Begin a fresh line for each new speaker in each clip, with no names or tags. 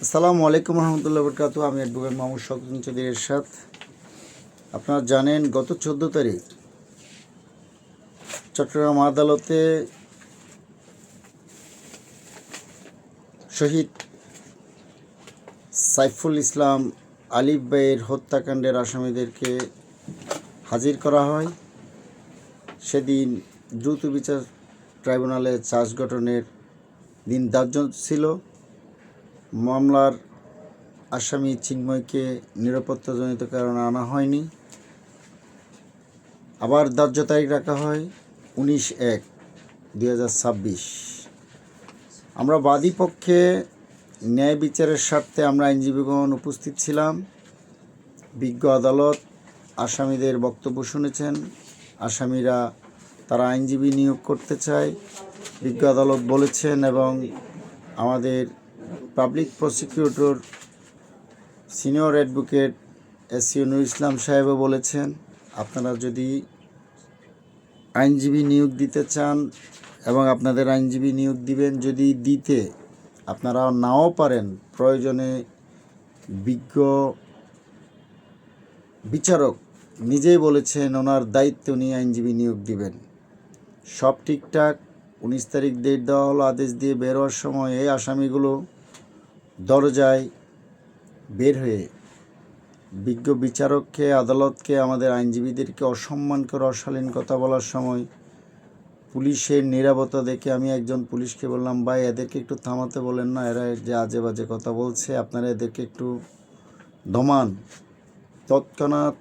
আসসালামু আলাইকুম রহমতুল্লাহ বরকাতু। আমি অ্যাডভোকেট মোহাম্মদ শওকত চৌধুরী এরশাদ। আপনারা জানেন গত 14 তারিখ চট্টগ্রাম আদালতে শহীদ সাইফুল ইসলাম আলিফ ভাইয়ের হত্যাকাণ্ডের আসামিদেরকে হাজির করা হয়। সেদিন দ্রুত বিচার ট্রাইব্যুনালে চার্জ গঠনের দিন ধার্য ছিল। মামলার আসামি চিন্ময়কে নিরাপত্তাজনিত কারণে আনা হয়নি। আবার ধার্য তারিখ রাখা হয় 19/1/2026। আমরা বাদী পক্ষে ন্যায় বিচারের স্বার্থে আমরা আইনজীবীগণ উপস্থিত ছিলাম। বিজ্ঞ আদালত আসামিদের বক্তব্য শুনেছেন। আসামিরা তারা আইনজীবী নিয়োগ করতে চায়, বিজ্ঞ আদালত বলেছেন, এবং আমাদের public prosecutor senior advocate SU Nurul Islam সাহেবও বলেছেন, আপনারা যদি আইনজীবী নিয়োগ দিতে চান এবং আপনাদের আইনজীবী নিয়োগ দিবেন, যদি দিতে আপনারা নাও পারেন, প্রয়োজনে বিজ্ঞ বিচারক নিজেই বলেছেন ওনার দায়িত্ব নিয়ে আইনজীবী নিয়োগ দিবেন। সব ঠিকঠাক। 19 তারিখ ডেট দেওয়া হলো। আদেশ দিয়ে বের হওয়ার সময় এই আসামিগুলো দরজায় বের হয়ে বিজ্ঞ বিচারককে, আদালতকে, আমাদের আইনজীবীদেরকে অসম্মান করে অশালীন কথা বলার সময় পুলিশের নীরবতা দেখে আমি একজন পুলিশকে বললাম, ভাই এদেরকে একটু থামাতে বলেন না, এরা যে আজে বাজে কথা বলছে, আপনারা এদেরকে একটু দমান। তৎক্ষণাৎ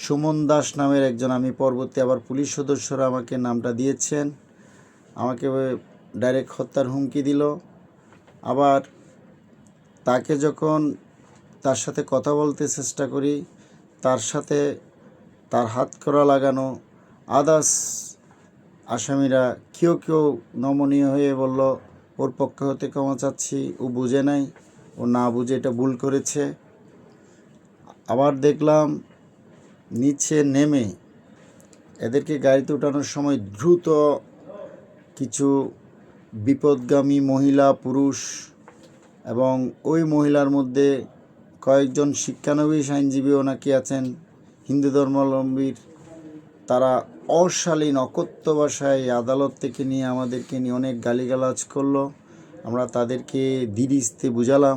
সুমন দাস নামের একজন, আমি পরবর্তী আবার পুলিশ সদস্যরা আমাকে নামটা দিয়েছেন, আমাকে ডাইরেক্ট হত্যার হুমকি দিল। আবার তাকে যখন তার সাথে কথা বলতে চেষ্টা করি, তার সাথে তার হাত করা লাগানো আদার্স আসামিরা কেউ নমনীয় হয়ে বলল ওর পক্ষ হতে ক্ষমা চাচ্ছি, ও বুঝে নাই, ও না বুঝে এটা ভুল করেছে। আবার দেখলাম নিচে নেমে এদেরকে গাড়িতে ওঠানোর সময় দ্রুত কিছু বিপদগামী মহিলা, পুরুষ এবং ওই মহিলার মধ্যে কয়েকজন শিক্ষানবিশ আইনজীবীও নাকি আছেন হিন্দু ধর্মাবলম্বীর, তারা অশালীন অকথ্য ভাষায় আদালত থেকে নিয়ে আমাদেরকে নিয়ে অনেক গালিগালাজ করলো। আমরা তাদেরকে ধীরে বুঝালাম।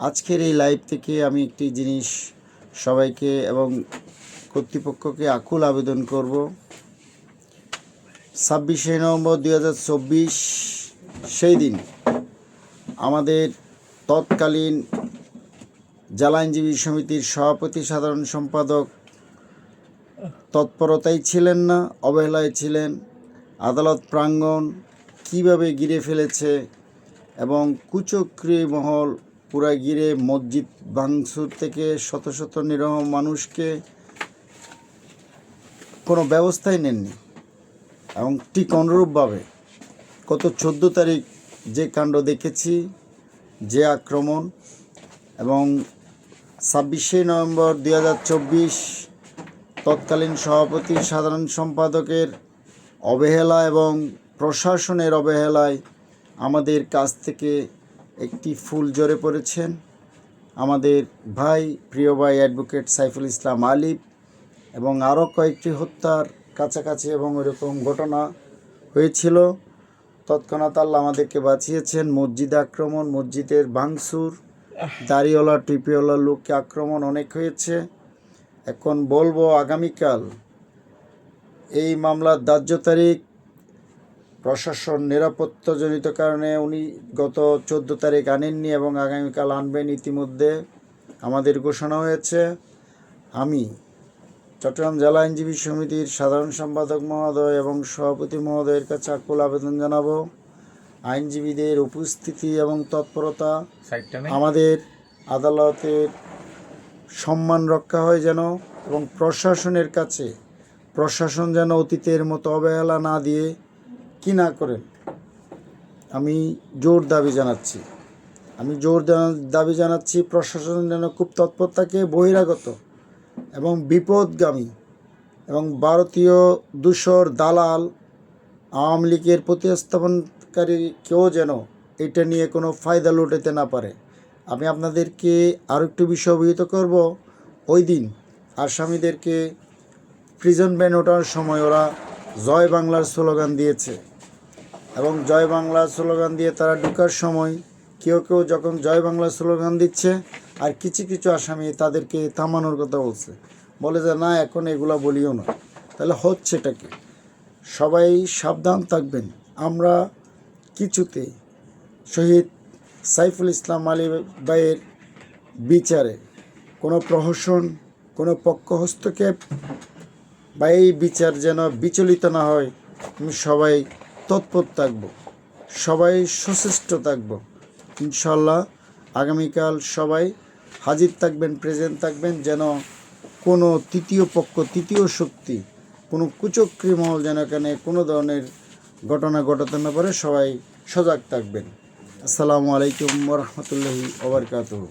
আজকের এই লাইভ থেকে আমি একটি জিনিস সবাইকে এবং কর্তৃপক্ষকে আকুল আবেদন করব, 26শে নভেম্বর 2024 সেই দিন আমাদের তৎকালীন জেলা আইনজীবী সমিতির সভাপতি, সাধারণ সম্পাদক তৎপরতাই ছিলেন না, অবহেলায় ছিলেন। আদালত প্রাঙ্গণ কীভাবে ঘিরে ফেলেছে এবং কুচক্রী মহল পুরা ঘিরে মসজিদ ভাঙচুর থেকে শত শত নিরহ মানুষকে কোনো ব্যবস্থাই নেননি। এবং ঠিক অনুরূপভাবে গত 14 তারিখ যে কাণ্ড দেখেছি, যে আক্রমণ, এবং 26শে নভেম্বর 2024 তৎকালীন সভাপতি, সাধারণ সম্পাদকের অবহেলা এবং প্রশাসনের অবহেলায় আমাদের কাছ থেকে একটি ফুল ঝরে পড়েছেন আমাদের ভাই, প্রিয় ভাই অ্যাডভোকেট সাইফুল ইসলাম আলিফ, এবং আরও কয়েকটি হত্যার কাছাকাছি এবং এরকম ঘটনা হয়েছিল। তৎক্ষণাৎ আল্লাহ আমাদেরকে বাঁচিয়েছেন। মসজিদে আক্রমণ, মসজিদের ভাঙচুর, দাড়িওয়ালা টিপিওয়ালা লোককে আক্রমণ অনেক হয়েছে। এখন বলবো আগামীকাল এই মামলার ধার্য তারিখ, প্রশাসন নিরাপত্তাজনিত কারণে উনি গত 14 তারিখ আনেননি এবং আগামীকাল আনবেন, ইতিমধ্যে আমাদের ঘোষণা হয়েছে। আমি চট্টগ্রাম জেলা আইনজীবী সমিতির সাধারণ সম্পাদক মহোদয় এবং সভাপতি মহোদয়ের কাছে আকুল আবেদন জানাবো, আইনজীবীদের উপস্থিতি এবং তৎপরতা, আমাদের আদালতের সম্মান রক্ষা হয় যেন, এবং প্রশাসনের কাছে প্রশাসন যেন অতীতের মতো অবহেলা না দিয়ে কি না করেন, আমি জোর দাবি জানাচ্ছি। প্রশাসন যেন খুব তৎপর থাকে, বহিরাগত এবং বিপদগামী এবং ভারতীয় দূষর দালাল, আওয়ামী লীগের প্রতিস্থাপনকারী কেউ যেন এটা নিয়ে কোনো ফায়দা লুটাতে না পারে। আমি আপনাদেরকে আরও একটু বিষয় অবহিত করব। ওই দিন আসামিদেরকে প্রিজন ভ্যান ওঠার সময় ওরা জয় বাংলার স্লোগান দিয়েছে এবং জয় বাংলা স্লোগান দিয়ে তারা ঢোকার সময় কেউ কেউ যখন জয় বাংলা স্লোগান দিচ্ছে আর কিছু কিছু আসামি তাদেরকে থামানোর কথা বলে যে না এখন এগুলা বলিও না। তাহলে হচ্ছেটা কি? সবাই সাবধান থাকবেন। আমরা কিছুতে শহীদ সাইফুল ইসলাম আলী ভাইয়ের বিচারে কোনো প্রহসন, কোনো পক্ষ হস্তক্ষেপ বা এই বিচার যেন বিচলিত না হয়, আমি সবাই তৎপর থাকব, সবাই সচেষ্ট থাকব। ইনশাল্লাহ আগামীকাল সবাই হাজির থাকবেন, প্রেজেন্ট থাকবেন, যেন কোনো তৃতীয় পক্ষ, তৃতীয় শক্তি, কোনো কুচক্রী মহল যেন এখানে কোনো ধরনের ঘটনা ঘটাতে না পারে। সবাই সজাগ থাকবেন। আসসালামু আলাইকুম ওয়া রাহমাতুল্লাহি ওয়া বারাকাতুহু।